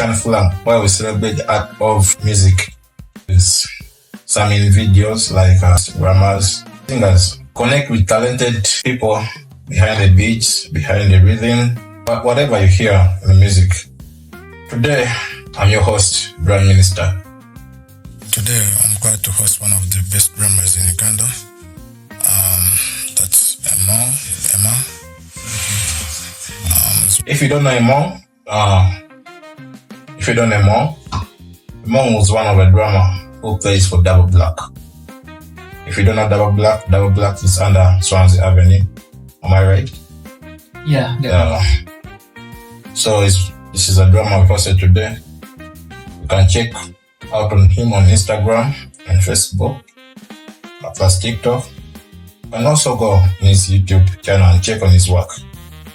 celebration forum where we celebrate the art of music. There's some in videos like drummers, singers. Connect with talented people behind the beats, behind the rhythm, but whatever you hear in the music. Today, I'm your host, Drum Minister. Today, I'm glad to host one of the best drummers in Uganda. That's EMONG. If you don't know EMONG, EMONG was one of the drummers who plays for Double Black. If you don't know Double Black is under Swansea Avenue. Am I right? Yeah. So this is a drummer we posted today. You can check out on him on Instagram and Facebook, plus TikTok. And also go on his YouTube channel and check on his work.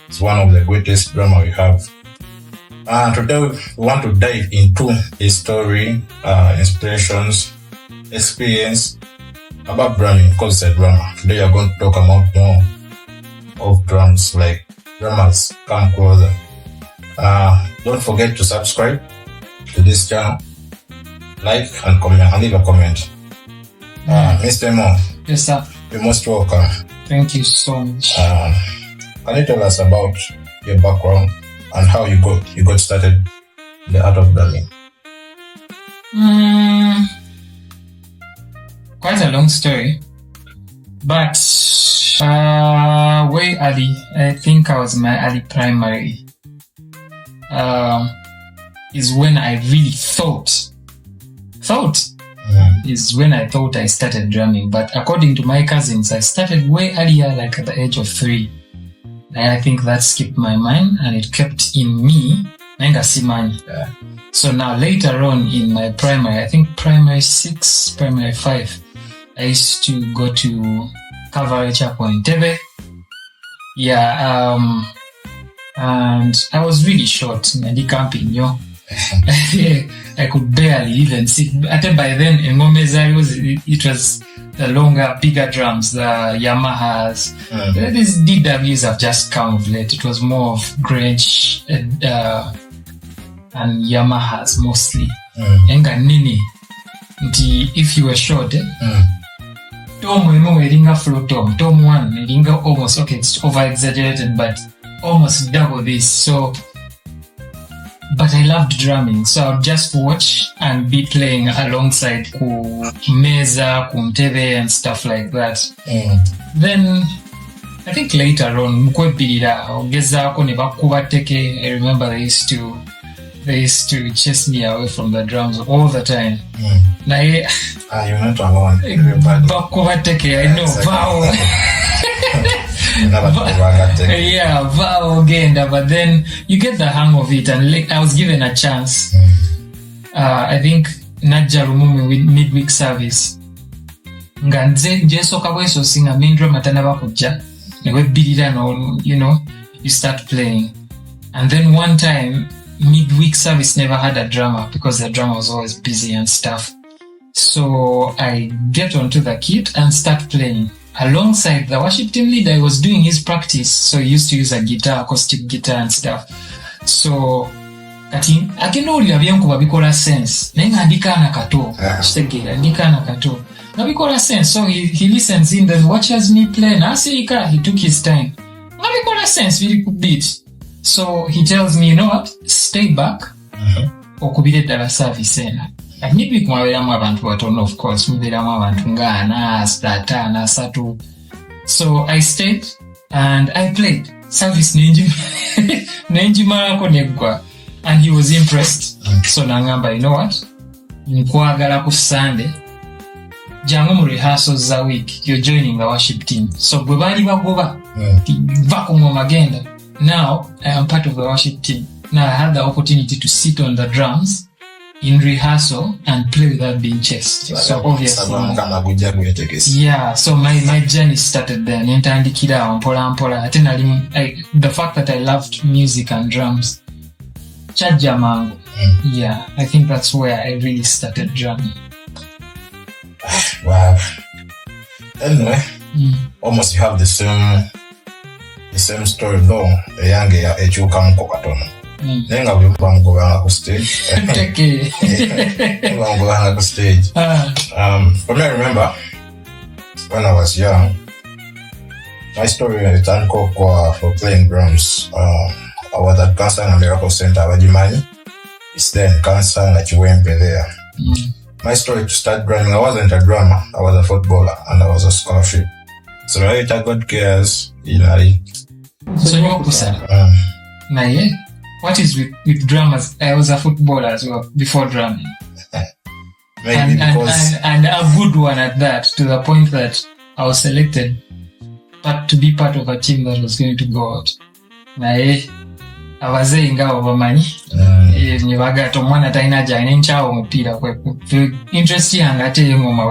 It's one of the greatest drummer we have. And today we want to dive into his story, inspirations, experience about drumming, because it's a drummer. Today we're going to talk about more of drums, like drummers come closer. Don't forget to subscribe to this channel, like and comment, and leave a comment. Mr. Mo. Yes, sir. You're most welcome. Thank you so much. Can you tell us about your background and how you got started in the art of drumming? Quite a long story, but way early. I think I was in my early primary. Is when I really thought I started drumming. But according to my cousins, I started way earlier, like at the age of 3. And I think that skipped my mind and it kept in me. So now later on in my primary, I think primary 6, primary 5, I used to go to Calvary Chapel in Tebe. And I was really short. I could barely even sit. I think by then in Momeza it was the longer, bigger drums, the Yamahas. These DWs have just come of late. It was more of Grange and Yamahas mostly. Enga nini. If you were short, Tom eringa flow Tom 1 eringa almost, okay, it's over exaggerated, but almost double this. So, but I loved drumming, so I would just watch and be playing alongside Meza, Kuntebe and stuff like that. Then I think later on, I remember they used to chase me away from the drums all the time. You're not alone. Everybody. I know, vow. Vow again. But then you get the hang of it, and I was given a chance. I think Najarumumi with midweek service. You start playing. And then one time, midweek service never had a drummer because the drummer was always busy and stuff. So I get onto the kit and start playing. Alongside the worship team leader, I was doing his practice. So he used to use a guitar, acoustic guitar and stuff. So kati akenoli abyanku babikola sense. Nenga andika na kato. Shitegera andika na kato. Nabikola sense. So he listens in, then watches me play. Nasika, he took his time. Nabikola sense, really good beat. So he tells me, you know what? Stay back. Okubire dala service ena. Midweek mwaberamu abantu batono, of course. Mwaberamu abantu ngana, stata, nasatu. So I stayed and I played. Service nenjimara konegwa. And he was impressed. So nangamba, you know what? Nkwagala ku Sunday. Jango mu rehearsals za week. You're joining the worship team. So bwe bali bagoba. Vako magenda. Now, I am part of the worship team. Now, I had the opportunity to sit on the drums in rehearsal and play without being chased. So, obviously. Yeah, so my journey started there. The fact that I loved music and drums. Yeah, I think that's where I really started drumming. Wow. Anyway, almost you have the same story though. The young echuka mko katono. naye nga buli bamugobanga ku stage. Bamugobanga ku stage. For me, I remember when I was young, my story returned for playing drums. I was at Cancer and Miracle Center, Wajimani. It's then Cancer and Chiwempe there. My story to start drumming, I wasn't a drummer, I was a footballer and I was a scholarship. So I got cares, So what is with drummers? I was a footballer as well before drumming. Maybe and a good one at that, to the point that I was selected to be part of a team that was going to go out. Abazeyi ngabo bamanyi nibagato omwana talina gyalina nkyawo omupiira kwe interest yange ate engoma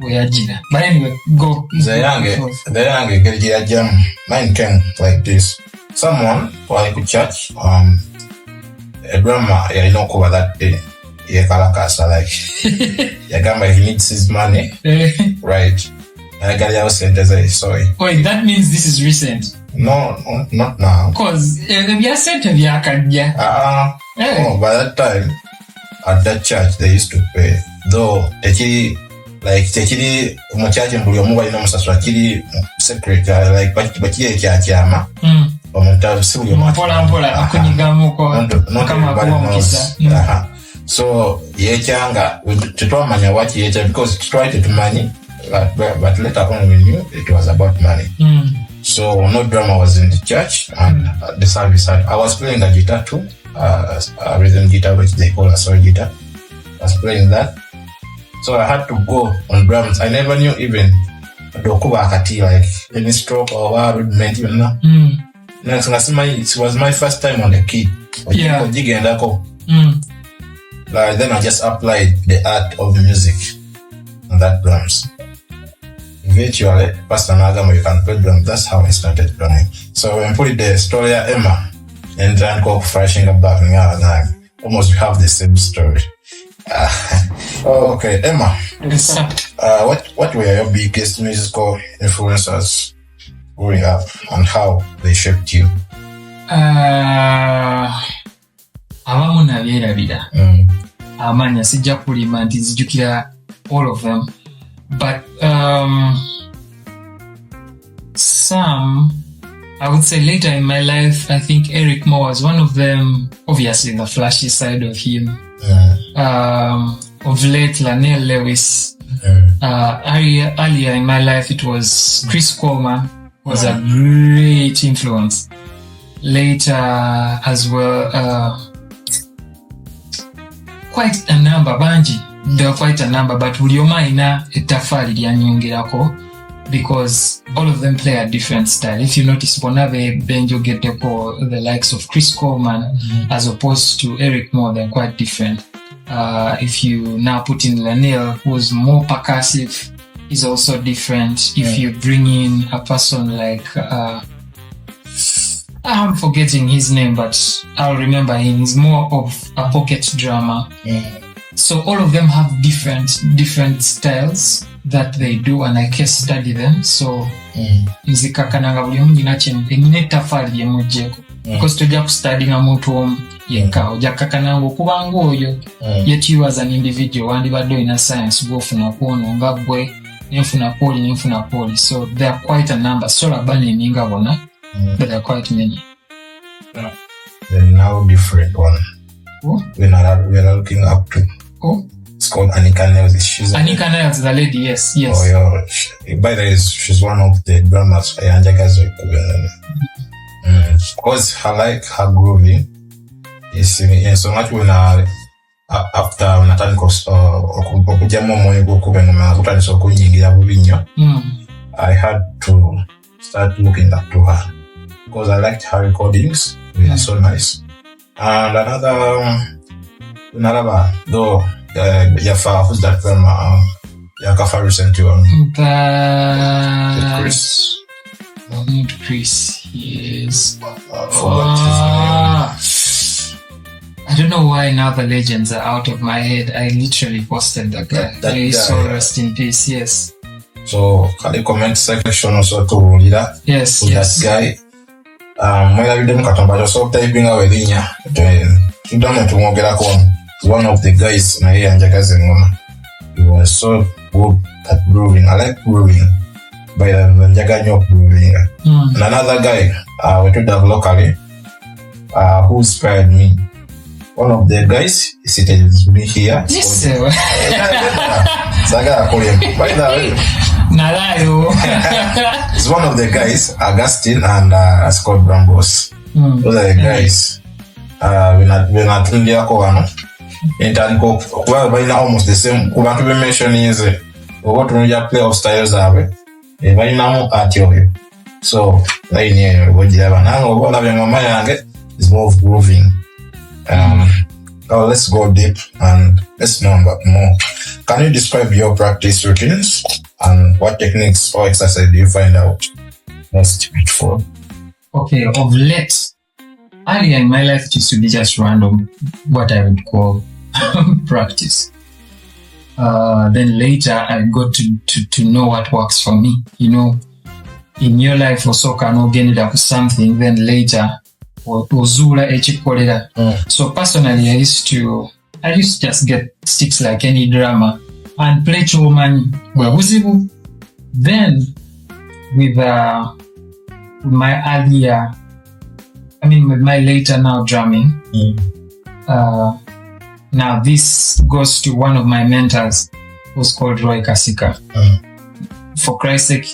weyagira. But anyway, go. The young engeri gye yajjamu, mine came like this. Someone wali ku church, a drummer yalina okuba that day yekalakasa like yagamba he needs his money, right? Ayagaliawo sente ze, sorry. Wait, that means this is recent? No, not now. Because ebya sente byakajja. By that time, at that church, they used to pay. Though, tekiri mu church mbuli omu balina omusasula kiri secretary, like bakiri ekyakyama. Omuntu si buli omu mpola akunyigamuko kama kuwa mukisa. So, yekyanga, tetwamanya waki yekya because twice to money, but later on we knew it was about money. So no drummer was in the church, and at the service I was playing a guitar too, a rhythm guitar which they call a soul guitar. I was playing that, so I had to go on drums. I never knew even dokuba akati, like any stroke or rudiment, you know. It was my first time on the key. Yeah. Then I just applied the art of music on that drums. Eventually, Pastor Nagamo, you can play drums. That's how I started drumming. So when put the story of Emma and then go flashing back, almost have the same story. Okay, Emma. What were your biggest musical influences growing up and how they shaped you? Abamu nabyerabira. Amanya sijja kulima nti nzijukira all of them. But some, I would say later in my life, I think Eric Moore was one of them. Obviously, the flashy side of him. Of late, Lanelle Lewis. Earlier in my life, it was Chris Coleman. Was a great influence. Later, as well, quite a number, Banji. There were quite a number, but buli omu alina ettaffaali lyanyongerako because all of them play a different style. If you notice, bonna benjogeddeko the likes of Chris Coleman as opposed to Eric Moore, they're quite different. If you now put in Lanelle, who's more percussive, is also different. If you bring in a person like I'm forgetting his name, but I'll remember him. He's more of a pocket drummer. So all of them have different styles that they do, and I case study them. So nzikakananga buli omu nyina ettaffaali lyemuggyeko because tojja kustudyinga muntu omu yekka, ojja kukakananga okubanga oyo yet you as an individual wandibadde olina science gw'ofuna kwono nga gwe nenfuna kwoli. So there are quite a number. So abaneminga bona, but there are quite many. They're now different one. We are looking up to. It's called Anika Nails. Anika Nails, the lady, yes. Oh, yeah. By the way, she's one of the drummers. Because I like her grooving. So much when after I had to start looking up to her because I liked her recordings. They are so nice. And another though, Jafar, who's that drummer? Jafar recently one. Chris. Not Chris. Yes. Forgot his name. I don't know why now the legends are out of my head. I literally posted that guy. May so rest in peace. Yes. So, can you comment section also to read that? Yes. That guy. Mwelabidde mu katomba osobola typinga werinnya tuddamu tumwogerako one of the guys naye yanjagaza engoma. He was so good at brewing. I like brewing, but njaga nnyo brewing. And another guy we tudda locally who inspired me. One of the guys is seated with me here. Yes, sir. Saga call him. By the way, Nalayo. it's one of the guys, Augustine and Scott Brambos. Those are the guys. Wenatundiako wano. Intandiko kuba balina almost the same. Kuba tube mention ize. Oba tunja playoff styles zaabwe. Balinamu ati oyo. So, line eyo wojiraba nange oba olabye ngoma yange is more of grooving. Let's go deep and let's know about more. Can you describe your practice routines and what techniques or exercise do you find out most useful? Okay, of late, earlier in my life it used to be just random, what I would call practice. Then later I got to know what works for me. You know, in your life also can get up something, then later ozula echikolera. So personally I used to just get sticks like any drama and play chomanyi bwebuzibu. Then with my earlier, with my later now drumming, now this goes to one of my mentors who's called Roy Kasika. For Christ's sake,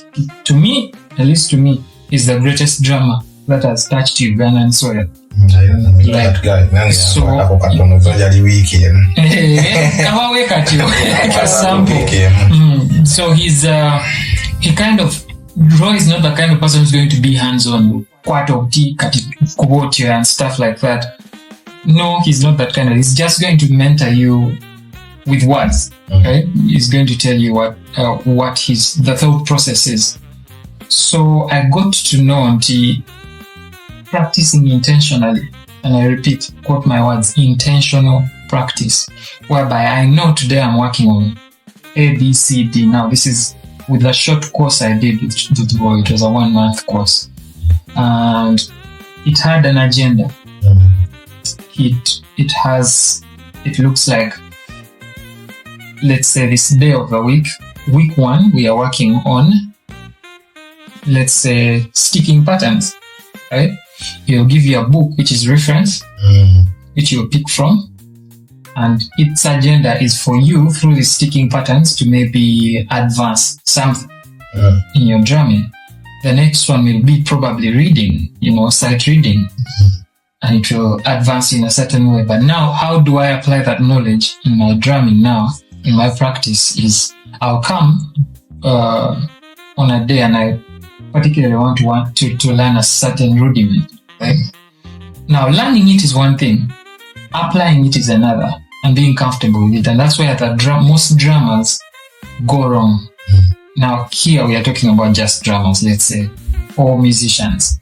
to me, at least to me, he's the greatest drummer that has touched Ugandan soil. That guy. So, so Roy is not the kind of person who's going to be hands-on, and stuff like that. No, he's not that kind of. He's just going to mentor you with words. Okay, he's going to tell you what the thought process is. So I got to know practicing intentionally, and I repeat, quote my words, intentional practice, whereby I know today I'm working on A, B, C, D. Now this is with the short course I did with Roy. It was a 1-month course, and it had an agenda. It looks like, let's say this day of the week 1, we are working on, let's say, sticking patterns, right? He'll give you a book which is reference, which you'll pick from, and its agenda is for you through the sticking patterns to maybe advance something in your drumming. The next one will be probably reading, sight reading, and it will advance in a certain way. But now, how do I apply that knowledge in my drumming now, in my practice, is I'll come on a day and I particularly want to learn a certain rudiment, right? Now, learning it is one thing, applying it is another, and being comfortable with it. And that's where most drummers go wrong. Now, here we are talking about just drummers, let's say, or musicians.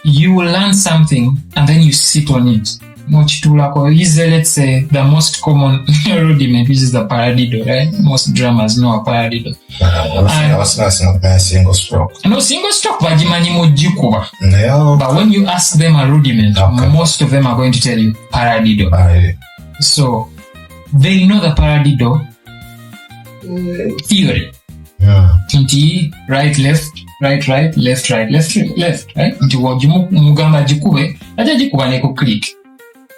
You will learn something and then you sit on it. Let's say the most common rudiment, which is the paradiddle, right? Most drummers know a paradiddle. I was not single stroke. No, single stroke, but when you ask them a rudiment, most of them are going to tell you paradiddle. So they know the paradiddle theory. Right, left, right, left, right, right? Mugamba jikube, aja jikuba neko click.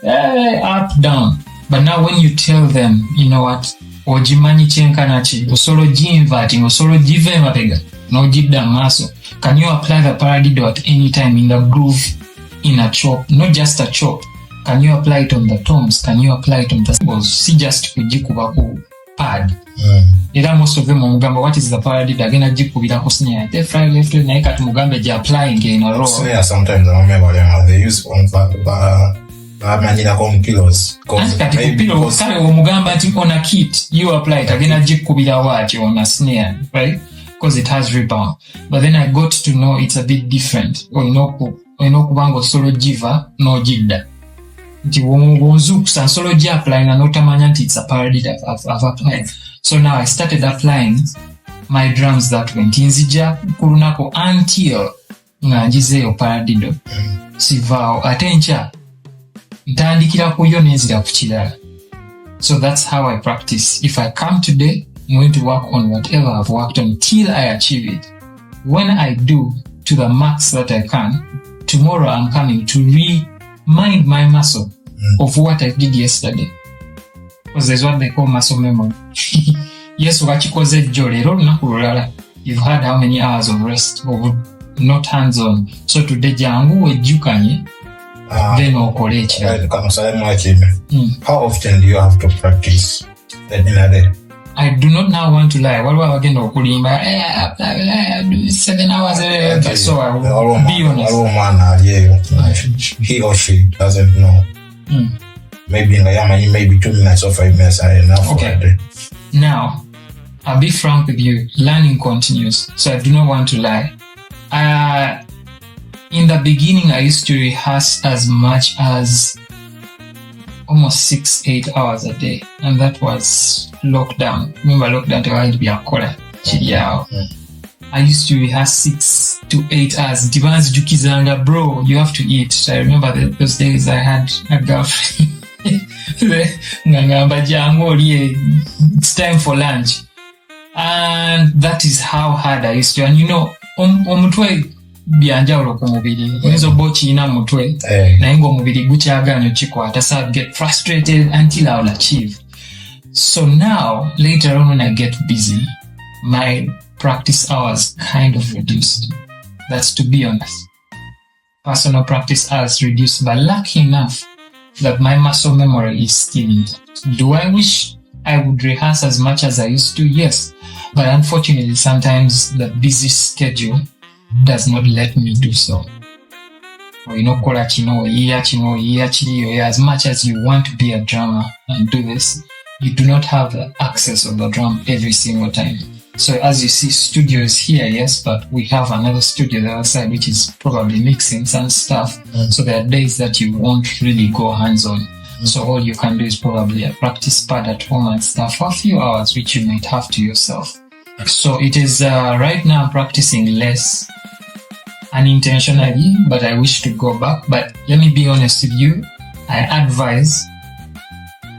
Up, down. But now when you tell them, you know what, ojimanyi chenkanachi, osolo jinverting, osolo jive mapega, no jibda maso. Can you apply the paradiddle at any time in the groove, in a chop, not just a chop? Can you apply it on the toms? Can you apply it on the symbols? See just kujikuba ku pad. Era most of them mugamba, what is the paradiddle? Again ajikubira ku snare. Left, right, left, right, naye kati mugambe je applying in a row. Snare sometimes they use on kilos. On a kit, you apply it again on a snare, right? Because it has rebound. But then I got to know it's a bit different. Kubanga solo jiva no jidda. Solo applying and not it's a paradiddle I've applied. So now I started applying my drums that way. Tinzija kurunako until nga njizeeyo paradido sivaawo ate nkya ntandikira ku yo nenzira ku kirala. So that's how I practice. If I come today, I'm going to work on whatever I've worked on till I achieve it. When I do to the max that I can, tomorrow I'm coming to remind my muscle of what I did yesterday. Because there's what they call muscle memory. Yes, wakikoze jjo leero olunaku lulala. You've had how many hours of rest or not hands-on. So today jangu wejjukanye then okole ekirala. How often do you have to practice in a day? I do not now want to lie. Waliwo abagenda okulimba 7 hours so I will be honest. He or she doesn't know. Maybe 2 minutes or 5 minutes are enough for a day. Now, I'll be frank with you. Learning continues, so I do not want to lie. In the beginning, I used to rehearse as much as almost 6-8 hours a day, and that was lockdown. Remember lockdown, I used to rehearse 6 to 8 hours. Divans jukizanga, bro, you have to eat. So I remember those days I had a girlfriend. It's time for lunch. And that is how hard I used to. And you know, omutwe byanjawulo ku mubiri. Oyinza obba okiyina mu mutwe naye ng'omubiri gukyagaanye okikwata. So I'd get frustrated until I will achieve. So now, later on when I get busy, my practice hours kind of reduced. That's to be honest. Personal practice hours reduced, but lucky enough that my muscle memory is still intact. Do I wish I would rehearse as much as I used to? Yes. But unfortunately, sometimes the busy schedule does not let me do so. As much as you want to be a drummer and do this, you do not have the access of the drum every single time. So as you see, studio is here, yes, but we have another studio the other side, which is probably mixing some stuff. So there are days that you won't really go hands-on. So all you can do is probably a practice pad at home and stuff for a few hours, which you might have to yourself. So it is right now practicing less unintentionally, but I wish to go back. But let me be honest with you, I advise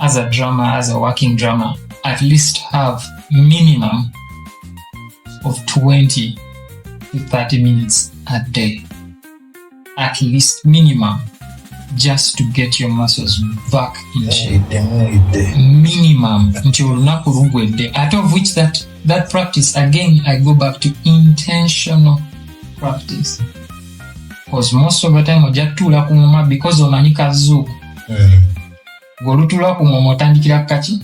as a drummer, as a working drummer, at least have minimum of 20 to 30 minutes a day. At least minimum, just to get your muscles back in shape. Minimum, out of which that practice, again, I go back to intentional practice. Because most of the time, ojatula kumoma because omanyi kazuku. Golutula kumoma otandikira kaki?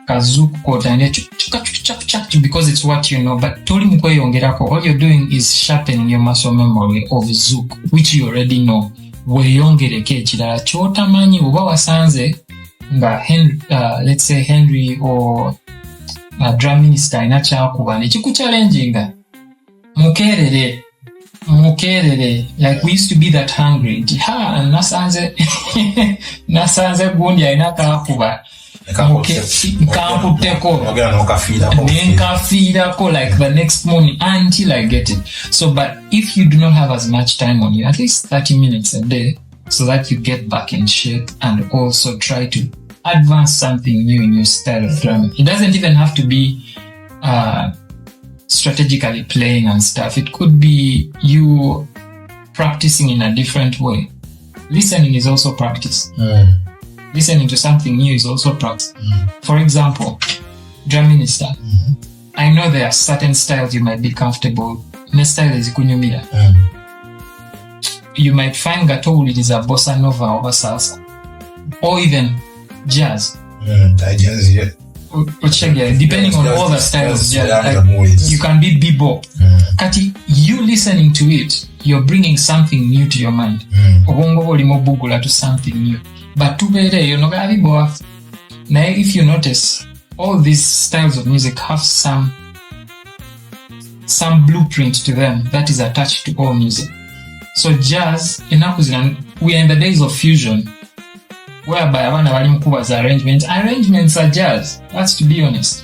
Kazuku kotandikira chuk because it's what you know. But toli mukweyongerako, all you're doing is sharpening your muscle memory of zouk, which you already know. Weeyongereko ekirala ky'otamanyi oba wasanze nga let's say Henry or drum minister alina kyakuba nekikuchallenginga mukerere like we used to be that hungry nti nasanze gundi alina kakuba nkafiirako like the next morning until I get it. So but if you do not have as much time on you, at least 30 minutes a day, so that you get back in shape and also try to advance something new in your style of drumming. It doesn't even have to be strategically playing and stuff. It could be you practicing in a different way. Listening is also practice. Listening to something new is also practice. For example, drum minister. I know there are certain styles you might be comfortable. Ne style is kunyumira. You might find Gatol is a bossa nova or salsa, or even jazz. Depending on all the styles, you can be bebop. Kati, you listening to it, you're bringing something new to your mind. To something new. But now if you notice, all these styles of music have some blueprint to them that is attached to all music. So jazz, we are in the days of fusion, whereby arrangements are jazz. That's to be honest.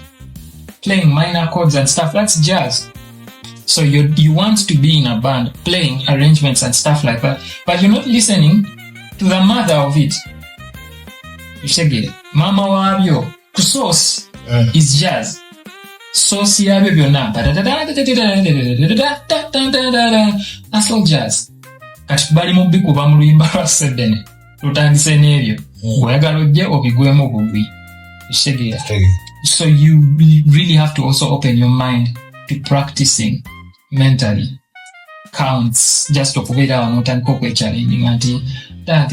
Playing minor chords and stuff, that's jazz. So you want to be in a band, playing arrangements and stuff like that, but you're not listening to the mother of it. Mama wabyo, to source is jazz. Source yabyo byonna. That's all jazz. Kati bali mu bikuba mu luyimba lwa Sedene. Lutandise n'ebyo. Oyagala ojje obigwemu bugwi. So you really have to also open your mind to practicing mentally. Counts just okubeera wano otandika okwechallenging anti that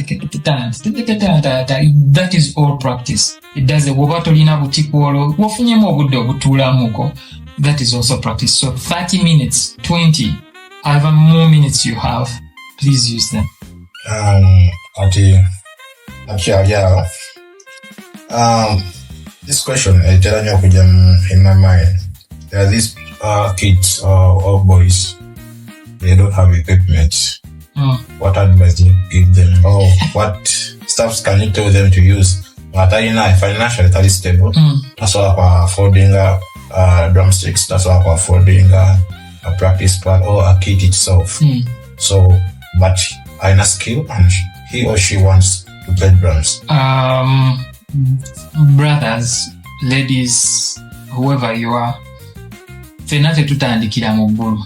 is all practice. It does woba tolina butiko olwo wofunyemu obudde obutuulamuko. That is also practice. So 30 minutes, 20, however more minutes you have, please use them. This question in my mind. There are these kids or boys. They don't have equipment. What advice do you give them? Or what stuffs can you tell them to use? Financially stable. That's why I'm affording drumsticks. That's why I'm affording a practice pad or a kit itself. So, but I'm a skill and he or she wants to play drums. Brothers, ladies, whoever you are, fenate tutandikira mu ggulu.